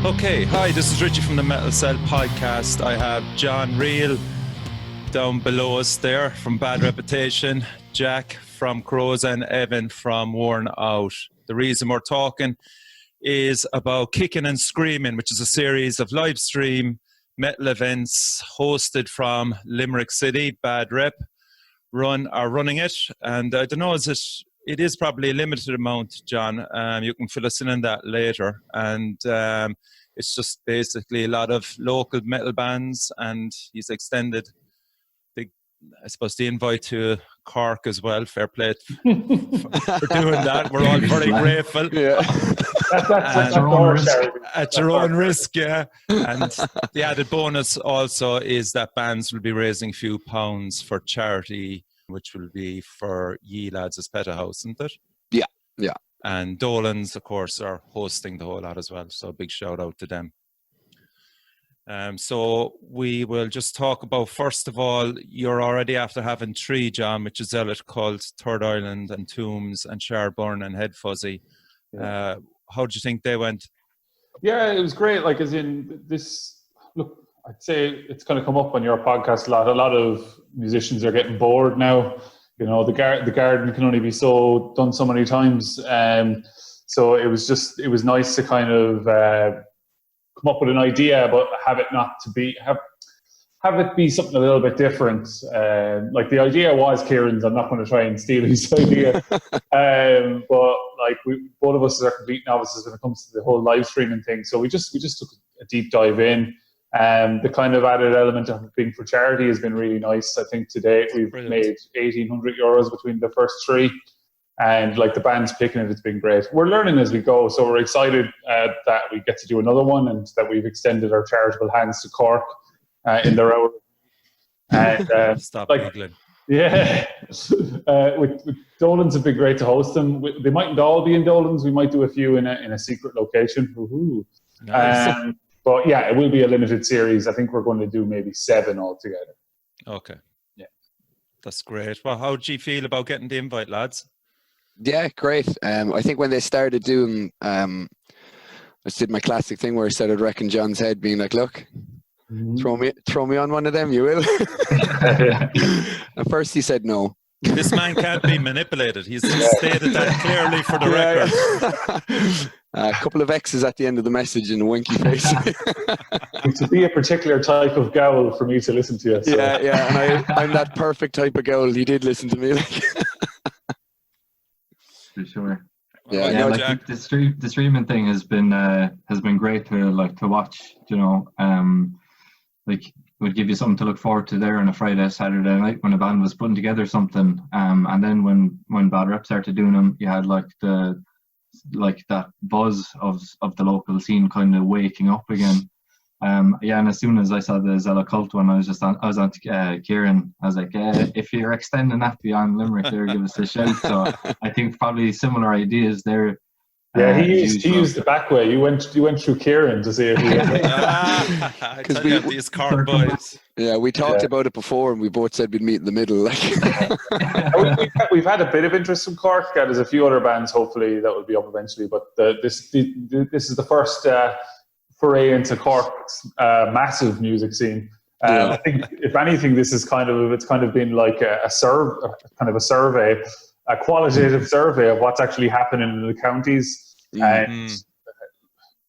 Okay, hi, this is Richie from the Metal Cell podcast. I have John Reel down below us there from Bad Reputation, Jack from Coroza, and Evan from Worn Out. The reason we're talking is about Kickin Streaming, which is a series of live stream metal events hosted from Limerick City. Bad Rep are running it, and I don't know, it is probably a limited amount, John. You can fill us in on that later. And it's just basically a lot of local metal bands, and he's extended the invite to Cork as well. Fair play for doing that. We're all very grateful. Yeah. That's your own risk. At your own risk, yeah. And the added bonus also is that bands will be raising a few pounds for charity, which will be for ye lads as Peta House, isn't it? Yeah. And Dolan's, of course, are hosting the whole lot as well. So a big shout out to them. So we will just talk about, first of all, you're already after having 3, John, which is Zealot Cult, Third Island and Tombs and Sharburn and Head Fuzzy. Yeah. How did you think they went? Yeah, it was great. Like, as in this, look, I'd say it's going to come up on your podcast a lot. A lot of musicians are getting bored now. You know, the garden can only be done so many times. So it was nice to kind of come up with an idea, but have it be something a little bit different. Like, the idea was Kieran's. I'm not going to try and steal his idea. But like, both of us are complete novices when it comes to the whole live streaming thing. So we just took a deep dive in. The kind of added element of being for charity has been really nice. I think to date we've made €1,800 between the first 3, and like, the band's picking it, it's been great. We're learning as we go, so we're excited that we get to do another one, and that we've extended our charitable hands to Cork in their hour. And Stop like, Googling. yeah, with Dolan's have been great to host them. They mightn't all be in Dolan's. We might do a few in a secret location. Woohoo! Nice. But yeah, it will be a limited series. I think we're going to do maybe 7 altogether. Okay. Yeah. That's great. Well, how did you feel about getting the invite, lads? Yeah, great. I think when they started doing, I just did my classic thing where I started wrecking John's head, being like, "Look, throw me on one of them, you will." At first, he said no. This man can't be manipulated. He's stated that clearly for the record. A couple of X's at the end of the message and a winky face. To be a particular type of gowl for me to listen to you. So. Yeah, and I'm that perfect type of gowl. He did listen to me. For sure. Yeah, like the streaming thing has been great to watch. You know, like, it would give you something to look forward to there on a Friday, Saturday night when a band was putting together something. And then when Bad Rep started doing them, you had that buzz of the local scene kind of waking up again. And as soon as I saw the Zealot Cult one, I was on Kieran. I was like, if you're extending that beyond Limerick, there, give us a shout. So I think probably similar ideas there. Yeah, he used the back way. You went through Kieran to see if he. I tell you, these Cork boys. Yeah, we talked about it before, and we both said we'd meet in the middle. We've had a bit of interest from Cork. There's a few other bands, hopefully, that will be up eventually. But this is the first foray into Cork's massive music scene. I think, if anything, it's kind of been like a survey. A qualitative survey of what's actually happening in the counties. And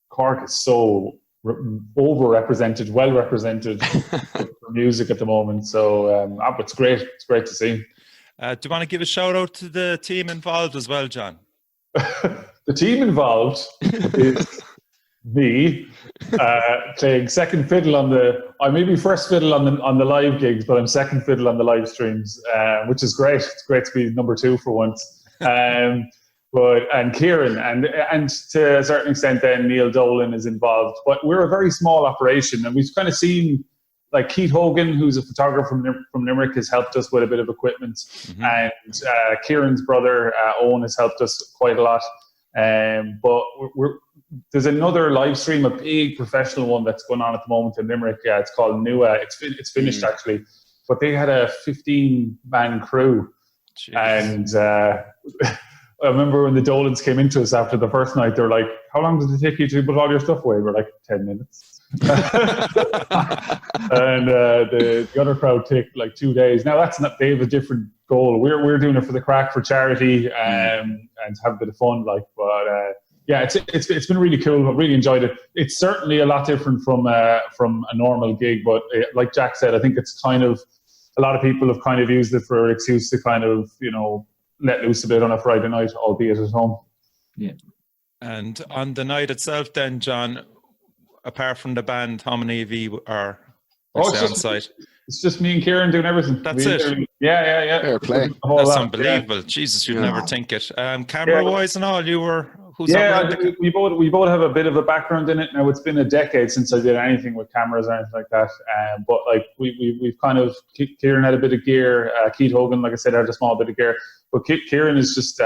Cork is so overrepresented, well represented for music at the moment. So it's great. It's great to see. Do you want to give a shout out to the team involved as well, John? The team involved is me playing second fiddle I may be first fiddle on the live gigs, but I'm second fiddle on the live streams, which is great. It's great to be number 2 for once. And Kieran and to a certain extent then Neil Dolan is involved. But we're a very small operation, and we've kind of seen, like, Keith Hogan, who's a photographer from Limerick, has helped us with a bit of equipment, and Kieran's brother Owen has helped us quite a lot. But there's another live stream, a big professional one that's going on at the moment in Limerick. Yeah, it's called Nua. It's finished actually, but they had a 15-man crew. Jeez. And I remember when the Dolans came into us after the first night, they were like, "How long does it take you to put all your stuff away?" We're like, 10 minutes. And the other crowd take like 2 days. Now that's not, they have a different goal. We're doing it for the crack, for charity, and to have a bit of fun. Like, but yeah, it's been really cool. I've really enjoyed it. It's certainly a lot different from a normal gig, but like Jack said, I think it's kind of, a lot of people have kind of used it for an excuse to kind of, let loose a bit on a Friday night, albeit at home. Yeah. And on the night itself then, John, apart from the band, how many of you are on site? It's just me and Kieran doing everything. That's it? Yeah. Fair play. That's unbelievable. Yeah. Jesus, you'd never think it. Camera-wise and all, you were... we both have a bit of a background in it. Now, it's been a decade since I did anything with cameras or anything like that. But like we've kind of, Kieran had a bit of gear. Keith Hogan, like I said, had a small bit of gear. But Kieran is just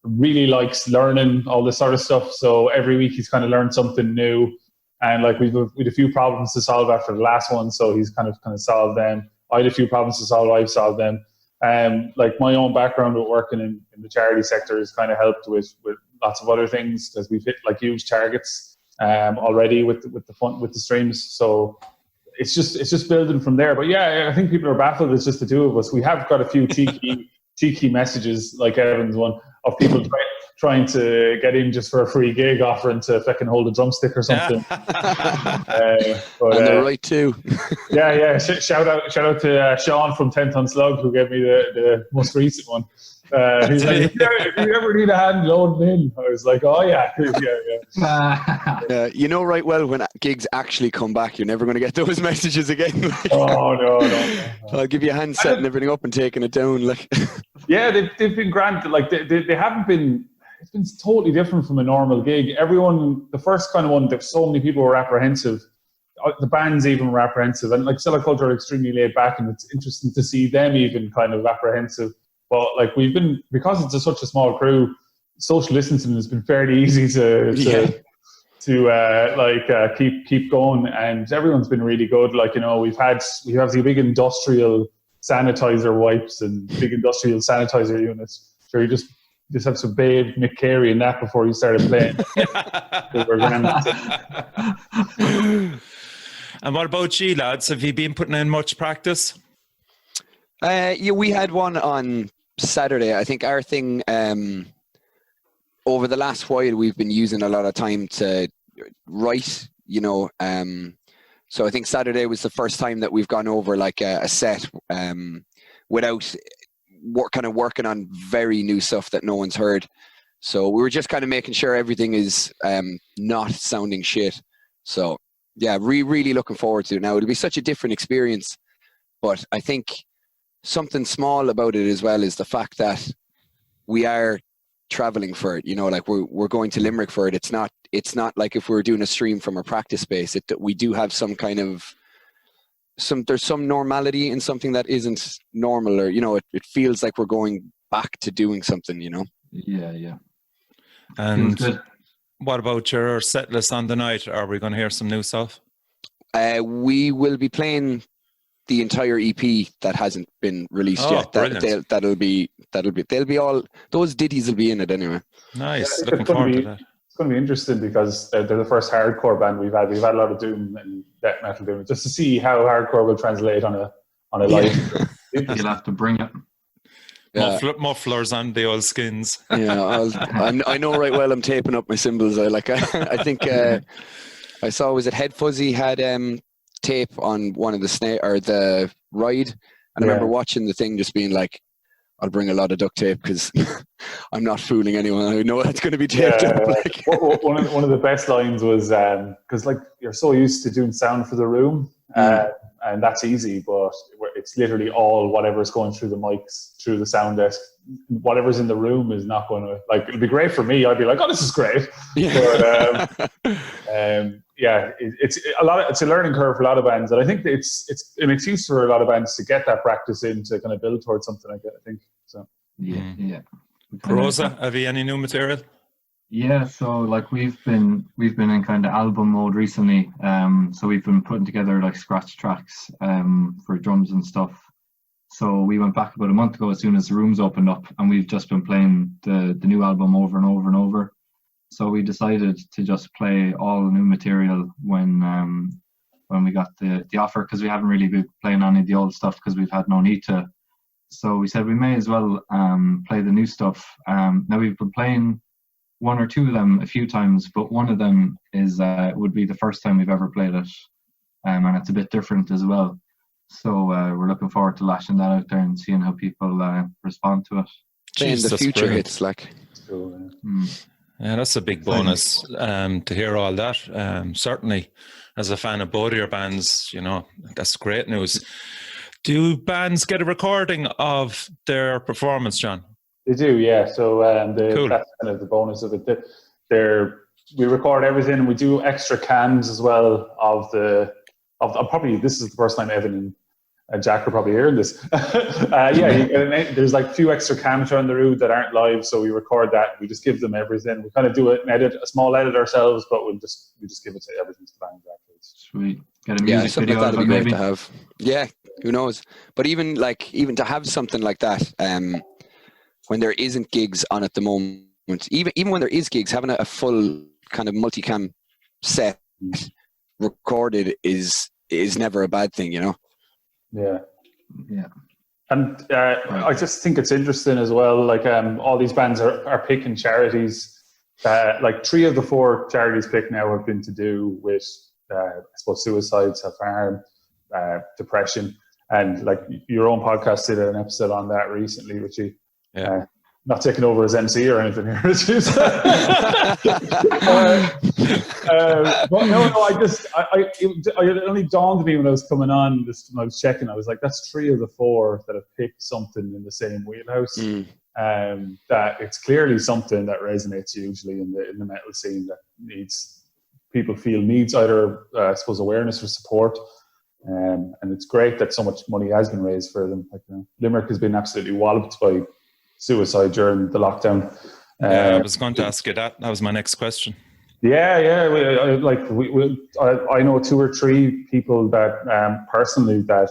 really likes learning all this sort of stuff. So every week he's kind of learned something new. And like we've a few problems to solve after the last one, so he's kind of solved them. I had a few problems to solve. I've solved them. Like my own background with working in the charity sector has kind of helped with lots of other things, because we've hit like huge targets already with the streams. So it's just building from there. But yeah, I think people are baffled. It's just the two of us. We have got a few cheeky messages, like Evan's one, of people trying to get in just for a free gig, offering to fucking hold a drumstick or something. And they're right too. Yeah. Shout out to Sean from 10 Ton Slug, who gave me the most recent one. He's like, if you ever need a hand loading in, I was like, oh yeah. You know right well when gigs actually come back, you're never going to get those messages again. Oh no. I'll give you a hand setting everything up and taking it down. Like, yeah, they've been grand. Like they haven't been. It's been totally different from a normal gig. Everyone, the first kind of one, there's so many people were apprehensive. The bands even were apprehensive, and like Cellar Culture are extremely laid back, and it's interesting to see them even kind of apprehensive. But like we've been, because it's such a small crew, social distancing has been fairly easy to keep going, and everyone's been really good. Like, we have the big industrial sanitizer wipes and big industrial sanitizer units. So you just have some babe Mick Carey in that before you started playing. And what about you, lads? Have you been putting in much practice? Yeah, we had one on Saturday. I think our thing, over the last while, we've been using a lot of time to write, so I think Saturday was the first time that we've gone over like a set without kind of working on very new stuff that no one's heard. So we were just kind of making sure everything is not sounding shit. So yeah, really looking forward to it now. It'll be such a different experience, but I think something small about it as well is the fact that we are traveling for it, like we're going to Limerick for it. It's not like if we were doing a stream from a practice space. We do have some kind of there's some normality in something that isn't normal, or it feels like we're going back to doing something. Yeah. And what about your set list on the night? Are we going to hear some new stuff? We will be playing the entire EP that hasn't been released yet. They'll be all those ditties will be in it anyway. Nice. Looking forward to that. It's going to be interesting because they're the first hardcore band we've had. We've had a lot of doom and death metal doom, just to see how hardcore will translate on a live. You'll have to bring it. Mufflers and the old skins. Yeah, I know right well. I'm taping up my cymbals. I think I saw, was it Head Fuzzy had tape on one of the the ride, and I remember watching the thing, just being like, I'll bring a lot of duct tape because I'm not fooling anyone. I know that's going to be taped up. Like. One of the best lines was because like you're so used to doing sound for the room, and that's easy, but it's literally all whatever's going through the mics, through the sound desk. Whatever's in the room is not going to, like, it'd be great for me. I'd be like, oh, this is great. Yeah. But, it's a learning curve for a lot of bands, and I think it's an excuse for a lot of bands to get that practice in to kind of build towards something like that, I think. So yeah. Coroza, have you any new material? Yeah, so like we've been in kind of album mode recently. So we've been putting together like scratch tracks for drums and stuff. So we went back about a month ago as soon as the rooms opened up, and we've just been playing the new album over and over and over. So we decided to just play all the new material when we got the offer, because we haven't really been playing any of the old stuff because we've had no need to. So we said we may as well play the new stuff. Now we've been playing one or two of them a few times, but one of them is would be the first time we've ever played it, and it's a bit different as well. So we're looking forward to lashing that out there and seeing how people respond to it. Playing the future hits, like. Cool, Yeah, that's a big bonus to hear all that. Certainly, as a fan of both of your bands, that's great news. Do bands get a recording of their performance, John? They do, yeah. So Cool. that's kind of the bonus of it. We record everything, and we do extra cams as well of probably, this is the first time Evan and Jack are probably hearing this. There's like a few extra cams around the room that aren't live, so we record that. We just give them everything. We kind of do a small edit ourselves, but we just give it to everything to the band afterwards. Sweet. Get a music video that'd of be it, great maybe. to have. Yeah, who knows? But even to have something like that, when there isn't gigs on at the moment, even when there is gigs, having a full kind of multicam set recorded is never a bad thing, Yeah. Yeah. And I just think it's interesting as well, like all these bands are picking charities. Like 3 of the 4 charities picked now have been to do with, I suppose, suicide, self-harm, depression. And like your own podcast did an episode on that recently, Richie. Yeah. Not taking over as MC or anything here, Richie. But no, it only dawned on me when I was coming on, just when I was checking, I was like, that's 3 of the 4 that have picked something in the same wheelhouse. That it's clearly something that resonates hugely in the metal scene, that people feel needs either, I suppose, awareness or support. And it's great that so much money has been raised for them. Like, Limerick has been absolutely walloped by suicide during the lockdown. I was going to ask you that. That was my next question. Yeah. I know 2 or 3 people that personally that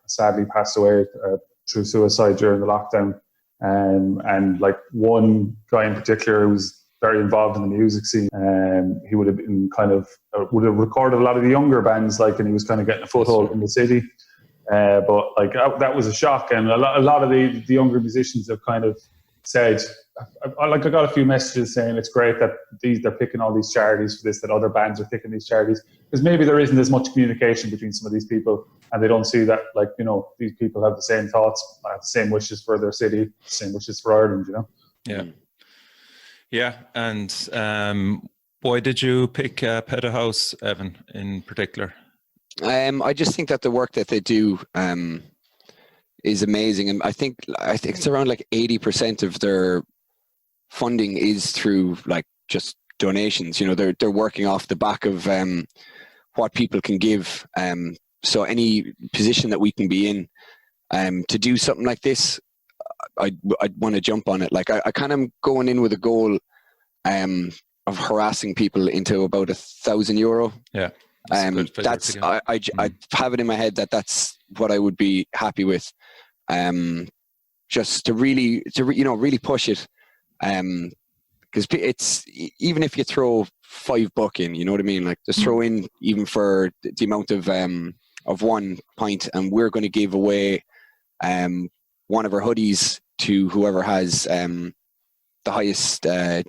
sadly passed away through suicide during the lockdown, and like one guy in particular who was very involved in the music scene. He would have been would have recorded a lot of the younger bands, and he was kind of getting a foothold in the city. But like that was a shock, and a lot of the younger musicians have kind of said, I got a few messages saying it's great that they're picking all these charities for this, that other bands are picking these charities, because maybe there isn't as much communication between some of these people, and they don't see that these people have the same thoughts, have the same wishes for their city, the same wishes for Ireland, Yeah, and why did you pick Pedo House, Evan, in particular? I just think that the work that they do is amazing, and I think it's around 80% of their funding is through just donations. They're working off the back of what people can give. So any position that we can be in to do something like this, I'd want to jump on it. I kind of going in with a goal of harassing people into about €1,000. Yeah. That's I have it in my head that's what I would be happy with, just to really push it, because it's, even if you throw $5 in, you know what I mean, just throw in even for the amount of one pint, and we're going to give away one of our hoodies to whoever has the highest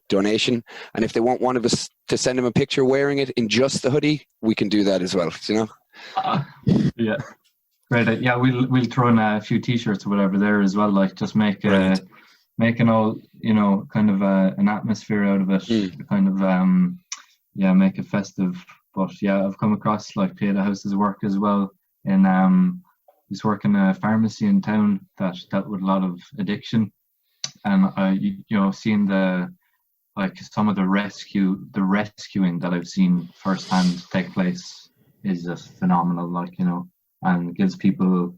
donation, and if they want one of us to send them a picture wearing it in just the hoodie, we can do that as well. Yeah, great. Yeah, we'll throw in a few T-shirts or whatever there as well. Just make an all kind of an atmosphere out of it. Kind of make it festive. But yeah, I've come across Pedo House's work as well. And he's working in a pharmacy in town that dealt with a lot of addiction. And seeing some of the rescuing that I've seen firsthand take place is just phenomenal. And gives people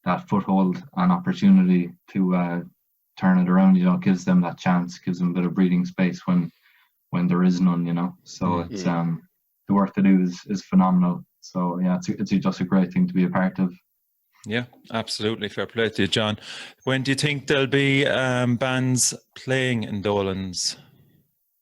that foothold and opportunity to turn it around. Gives them that chance, gives them a bit of breathing space when there is none. So it's the work they do is phenomenal. So yeah, it's just a great thing to be a part of. Yeah, absolutely. Fair play to you, John. When do you think there'll be bands playing in Dolan's?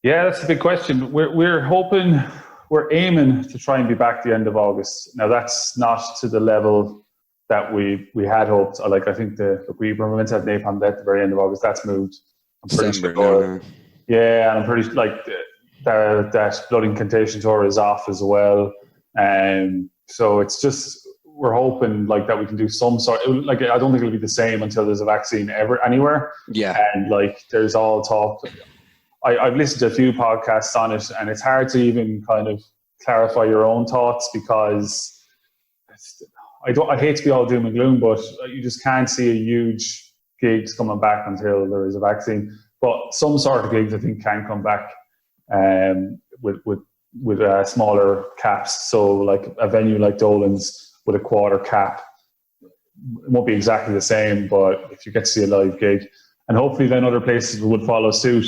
Yeah, that's a big question. We're aiming to try and be back the end of August. Now that's not to the level that we had hoped. Like I think we were meant to have Napalm Death at the very end of August. That's moved. I'm pretty December sure. now. Yeah, and I'm pretty like that Blood Incantation tour is off as well. So it's just we're hoping like that we can do some sort. Like I don't think it'll be the same until there's a vaccine anywhere. Yeah. And like there's all talk. I've listened to a few podcasts on it, and it's hard to even kind of clarify your own thoughts because I hate to be all doom and gloom, but you just can't see a huge gigs coming back until there is a vaccine. But some sort of gigs I think can come back with smaller caps. So like a venue like Dolan's with a quarter cap, it won't be exactly the same, but if you get to see a live gig, and hopefully then other places would follow suit.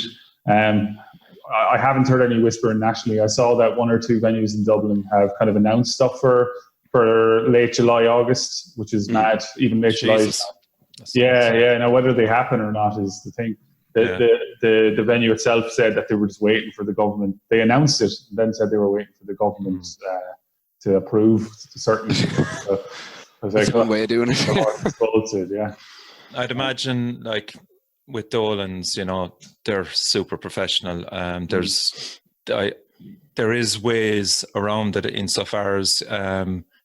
I haven't heard any whispering nationally. I saw that one or two venues in Dublin have kind of announced stuff for late July, August, which is mad. Even late July. Yeah. Now whether they happen or not is the thing. The venue itself said that they were just waiting for the government. They announced it, and then said they were waiting for the government to approve certain. That's one way of doing it. Yeah. I'd imagine like with Dolan's, you know, they're super professional. There is ways around it insofar as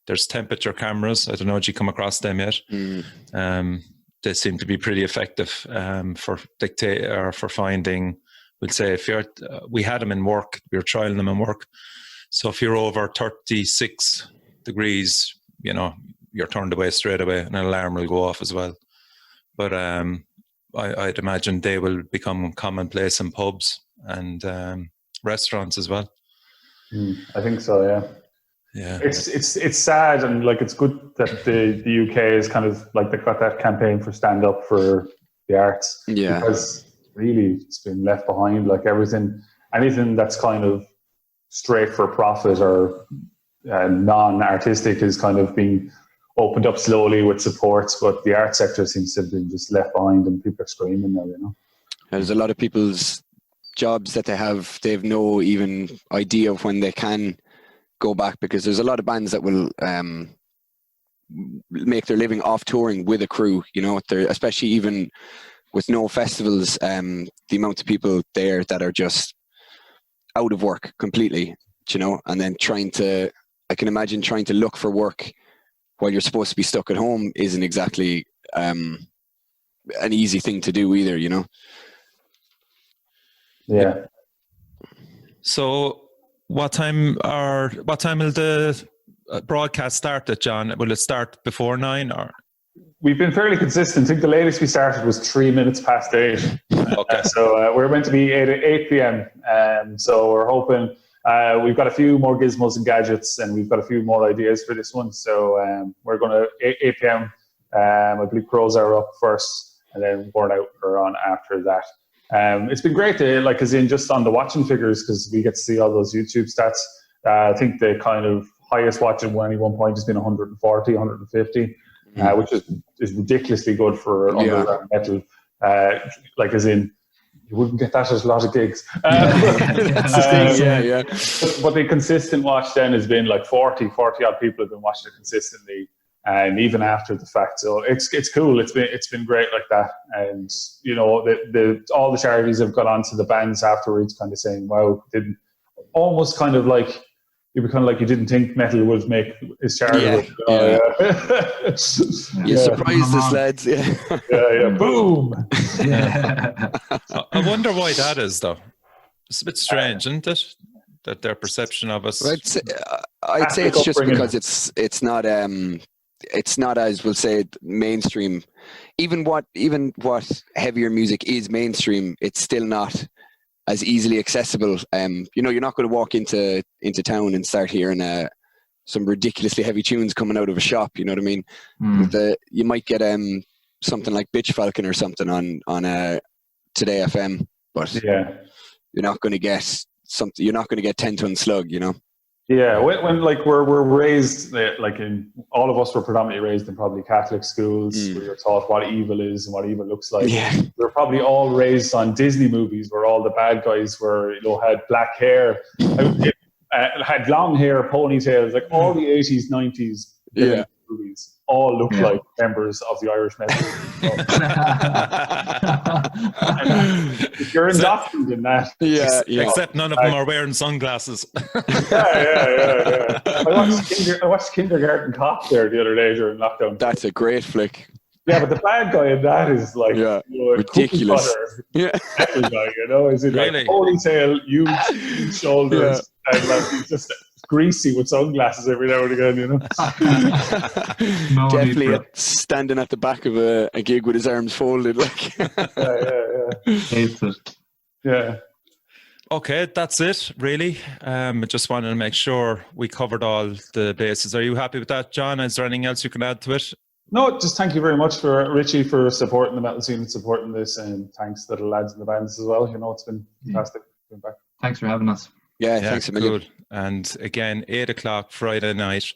there's temperature cameras. I don't know if you come across them yet. They seem to be pretty effective for finding. We'll say if you're, we had them in work. We were trialing them in work. So if you're over 36 degrees, you know, you're turned away straight away, and an alarm will go off as well. But I'd imagine they will become commonplace in pubs and restaurants as well. I think so. Yeah. Yeah. It's sad, and like it's good that the UK is kind of like they've got that campaign for stand up for the arts. Yeah. Because really it's been left behind. Like anything that's kind of straight for profit or non-artistic is kind of being opened up slowly with supports, but the art sector seems to have been just left behind, and people are screaming now, you know. There's a lot of people's jobs that they have no even idea of when they can go back, because there's a lot of bands that will make their living off touring with a crew, you know, especially even with no festivals, the amount of people there that are just out of work completely, you know, and then I can imagine trying to look for work while you're supposed to be stuck at home isn't exactly an easy thing to do either, you know. Yeah. So what time will the broadcast start at, John? Will it start before 9 or? We've been fairly consistent. I think the latest we started was 3 minutes past 8. Okay. So we're meant to be 8 p.m. So we're hoping we've got a few more gizmos and gadgets, and we've got a few more ideas for this one. So we're going to 8 p.m. I believe Coroza are up first, and then Burnout are on after that. It's been great to, like, as in just on the watching figures, because we get to see all those YouTube stats. I think the kind of highest watching at any one point has been 140, 150, which is ridiculously good for underground metal. Like, as in, you wouldn't get that at a lot of gigs. That's the thing, yeah. But the consistent watch then has been like 40 odd people have been watching it consistently, and even after the fact. So it's cool. It's been great like that. And you know, all the charities have got onto the bands afterwards, kind of saying, "Wow, almost kind of like." You were kind of like you didn't think metal would make his charity. Yeah. You surprised us, lads. Yeah. Boom. Yeah. I wonder why that is, though. It's a bit strange, isn't it? That their perception of us. I'd say it's just because it's not as, we'll say, mainstream. Even what heavier music is mainstream, it's still not as easily accessible. You know, you're not going to walk into town and start hearing some ridiculously heavy tunes coming out of a shop. You know what I mean? You might get something like Bitch Falcon or something on Today FM, but you're not going to get something. You're not going to get 10 Ton Slug. You know? Yeah, when like we're raised like in all of us were predominantly raised in probably Catholic schools where you're taught what evil is and what evil looks like. Yeah. We're probably all raised on Disney movies where all the bad guys were had black hair, had long hair, ponytails, like all the 80s, 90s movies all look like members of the Irish Metal. If you're indoctrinated in that. Except none of them are wearing sunglasses. Yeah. I watched Kindergarten Cop there the other day during lockdown. That's a great flick. Yeah, but the bad guy in that is like ridiculous. Metal guy, is it really? Like ponytail, huge shoulders, and like he's just greasy with sunglasses every now and again, Definitely standing at the back of a gig with his arms folded, like. Hates it. Yeah. Okay, that's it, really. I just wanted to make sure we covered all the bases. Are you happy with that, John? Is there anything else you can add to it? No, just thank you very much for Richie for supporting the metal scene and supporting this, and thanks to the lads in the bands as well. It's been fantastic being back. Thanks for having us. Yeah, thanks a million. Cool. And again, 8:00 Friday night.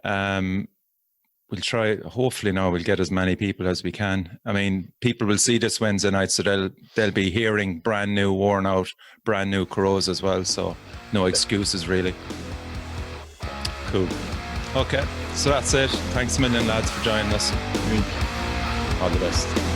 We'll try. Hopefully, now we'll get as many people as we can. I mean, people will see this Wednesday night, so they'll be hearing brand new, worn out, brand new Coroza as well. So no excuses, really. Cool. Okay, so that's it. Thanks a million, lads, for joining us. All the best.